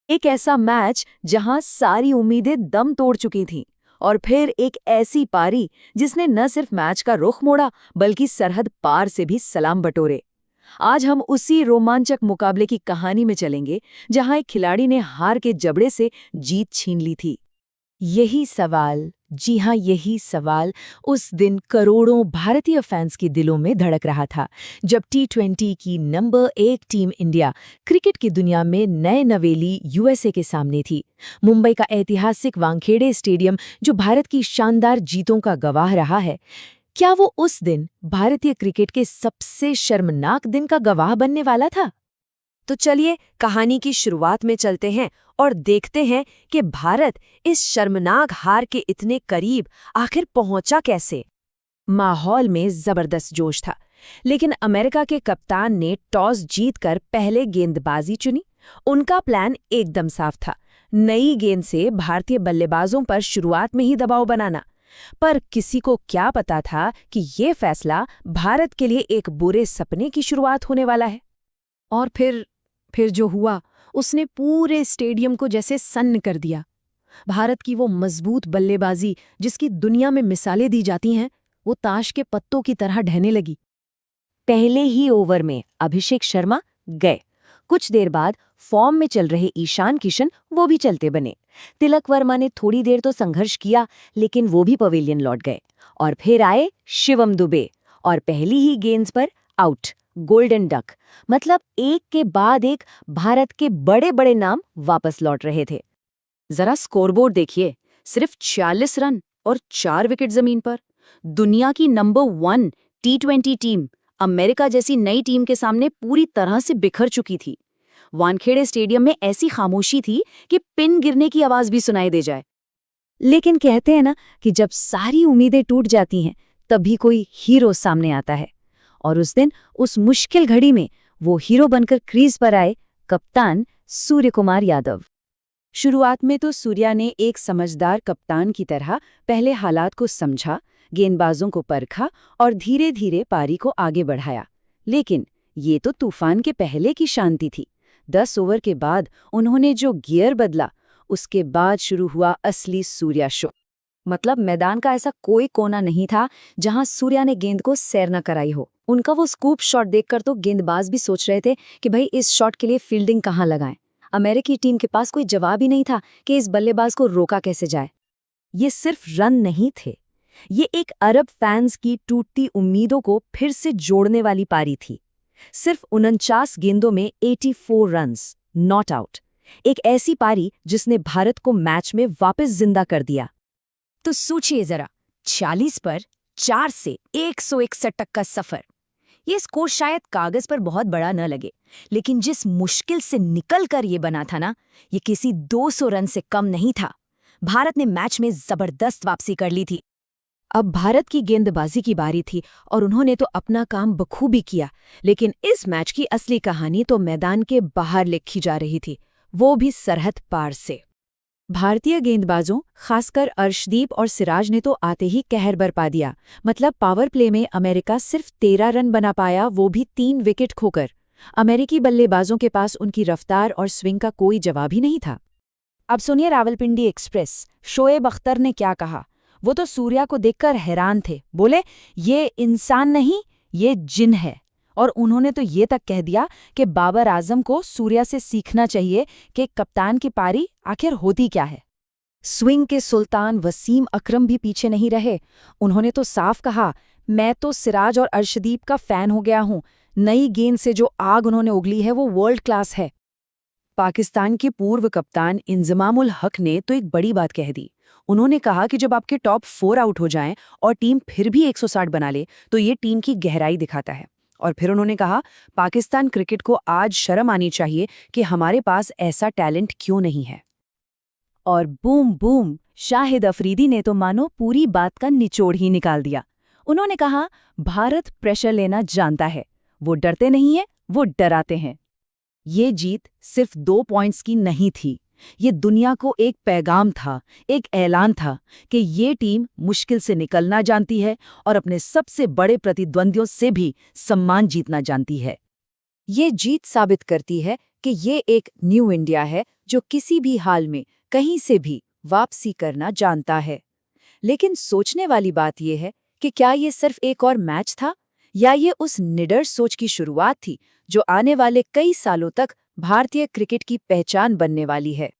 एक ऐसा मैच जहां सारी उम्मीदें दम तोड़ चुकी थीं और फिर एक ऐसी पारी जिसने न सिर्फ मैच का रुख मोड़ा बल्कि सरहद पार से भी सलाम बटोरे। आज हम उसी रोमांचक मुकाबले की कहानी में चलेंगे जहां एक खिलाड़ी ने हार के जबड़े से जीत छीन ली थी। यही सवाल, जी हाँ, यही सवाल उस दिन करोड़ों भारतीय फैंस के दिलों में धड़क रहा था जब टी20 की नंबर 1 टीम इंडिया क्रिकेट की दुनिया में नए नवेली यूएसए के सामने थी। मुंबई का ऐतिहासिक वानखेड़े स्टेडियम जो भारत की शानदार जीतों का गवाह रहा है, क्या वो उस दिन भारतीय क्रिकेट के सबसे शर्मनाक दिन का गवाह बनने वाला था? तो चलिए कहानी की शुरुआत में चलते हैं और देखते हैं कि भारत इस शर्मनाक हार के इतने करीब आखिर पहुंचा कैसे। माहौल में जबरदस्त जोश था, लेकिन अमेरिका के कप्तान ने टॉस जीतकर पहले गेंदबाजी चुनी। उनका प्लान एकदम साफ था, नई गेंद से भारतीय बल्लेबाजों पर शुरुआत में ही दबाव बनाना। पर किसी को क्या पता था कि ये फैसला भारत के लिए एक बुरे सपने की शुरुआत होने वाला है। और फिर जो हुआ उसने पूरे स्टेडियम को जैसे सन्न कर दिया। भारत की वो मजबूत बल्लेबाजी जिसकी दुनिया में मिसालें दी जाती हैं, वो ताश के पत्तों की तरह ढहने लगी। पहले ही ओवर में अभिषेक शर्मा गए। कुछ देर बाद फॉर्म में चल रहे ईशान किशन वो भी चलते बने। तिलक वर्मा ने थोड़ी देर तो संघर्ष किया, लेकिन वो भी पवेलियन लौट गए। और फिर आए शिवम दुबे और पहली ही गेंद पर आउट, गोल्डन डक। मतलब एक के बाद एक भारत के बड़े बड़े नाम वापस लौट रहे थे। जरा स्कोरबोर्ड देखिए, सिर्फ 46 रन और 4 विकेट जमीन पर। दुनिया की नंबर 1 टी20 टीम अमेरिका जैसी नई टीम के सामने पूरी तरह से बिखर चुकी थी। वानखेड़े स्टेडियम में ऐसी खामोशी थी कि पिन गिरने की आवाज भी सुनाई दे जाए। लेकिन कहते हैं ना कि जब सारी उम्मीदें टूट जाती हैं तभी कोई हीरो सामने आता है। और उस दिन उस मुश्किल घड़ी में वो हीरो बनकर क्रीज पर आए, कप्तान सूर्यकुमार यादव। शुरुआत में तो सूर्या ने एक समझदार कप्तान की तरह पहले हालात को समझा, गेंदबाजों को परखा और धीरे धीरे पारी को आगे बढ़ाया। लेकिन ये तो तूफान के पहले की शांति थी। 10 ओवर के बाद उन्होंने जो गियर बदला, उसके बाद शुरू हुआ असली सूर्या शो। मतलब मैदान का ऐसा कोई कोना नहीं था जहां सूर्या ने गेंद को सैर न कराई हो। उनका वो स्कूप शॉट देखकर तो गेंदबाज भी सोच रहे थे कि भाई इस शॉट के लिए फील्डिंग कहाँ लगाएं। अमेरिकी टीम के पास कोई जवाब ही नहीं था कि इस बल्लेबाज को रोका कैसे जाए। ये सिर्फ रन नहीं थे, ये एक अरब फैंस की टूटती उम्मीदों को फिर से जोड़ने वाली पारी थी। सिर्फ 49 गेंदों में 84 रन्स, नॉट आउट। एक ऐसी पारी जिसने भारत को मैच में वापस जिंदा कर दिया। तो सोचिए जरा, 40 पर 4 से 161 तक का सफर। ये स्कोर शायद कागज पर बहुत बड़ा न लगे, लेकिन जिस मुश्किल से निकल कर ये बना था ना, ये किसी 200 रन से कम नहीं था। भारत ने मैच में जबरदस्त वापसी कर ली थी। अब भारत की गेंदबाजी की बारी थी और उन्होंने तो अपना काम बखूबी किया। लेकिन इस मैच की असली कहानी तो मैदान के बाहर लिखी जा रही थी, वो भी सरहद पार से। भारतीय गेंदबाजों, खासकर अर्शदीप और सिराज ने तो आते ही कहर बरपा दिया। मतलब पावर प्ले में अमेरिका सिर्फ 13 रन बना पाया, वो भी 3 विकेट खोकर। अमेरिकी बल्लेबाजों के पास उनकी रफ्तार और स्विंग का कोई जवाब ही नहीं था। अब सुनिए रावलपिंडी एक्सप्रेस, शोएब अख्तर ने क्या कहा। वो तो सूर्या को देखकर हैरान थे। बोले, ये इंसान नहीं, ये जिन है। और उन्होंने तो ये तक कह दिया कि बाबर आजम को सूर्या से सीखना चाहिए कि कप्तान की पारी आखिर होती क्या है। स्विंग के सुल्तान वसीम अकरम भी पीछे नहीं रहे। उन्होंने तो साफ कहा, मैं तो सिराज और अर्शदीप का फैन हो गया हूं। नई गेंद से जो आग उन्होंने उगली है वो वर्ल्ड क्लास है। पाकिस्तान के पूर्व कप्तान इंजमामुल हक ने तो एक बड़ी बात कह दी। उन्होंने कहा कि जब आपके टॉप 4 आउट हो जाएं और टीम फिर भी 160 बना ले तो ये टीम की गहराई दिखाता है। और फिर उन्होंने कहा, पाकिस्तान क्रिकेट को आज शर्म आनी चाहिए कि हमारे पास ऐसा टैलेंट क्यों नहीं है। और बूम बूम, शाहिद अफरीदी ने तो मानो पूरी बात का निचोड़ ही निकाल दिया। उन्होंने कहा, भारत प्रेशर लेना जानता है, वो डरते नहीं है, वो डराते हैं। ये जीत सिर्फ 2 पॉइंट्स की नहीं थी, ये दुनिया को एक पैगाम था, एक ऐलान था कि ये टीम मुश्किल से निकलना जानती है और अपने सबसे बड़े प्रतिद्वंदियों से भी सम्मान जीतना जानती है। ये जीत साबित करती है कि ये एक न्यू इंडिया है जो किसी भी हाल में कहीं से भी वापसी करना जानता है। लेकिन सोचने वाली बात यह है कि क्या ये सिर्फ एक और मैच था, या ये उस निडर सोच की शुरुआत थी जो आने वाले कई सालों तक भारतीय क्रिकेट की पहचान बनने वाली है।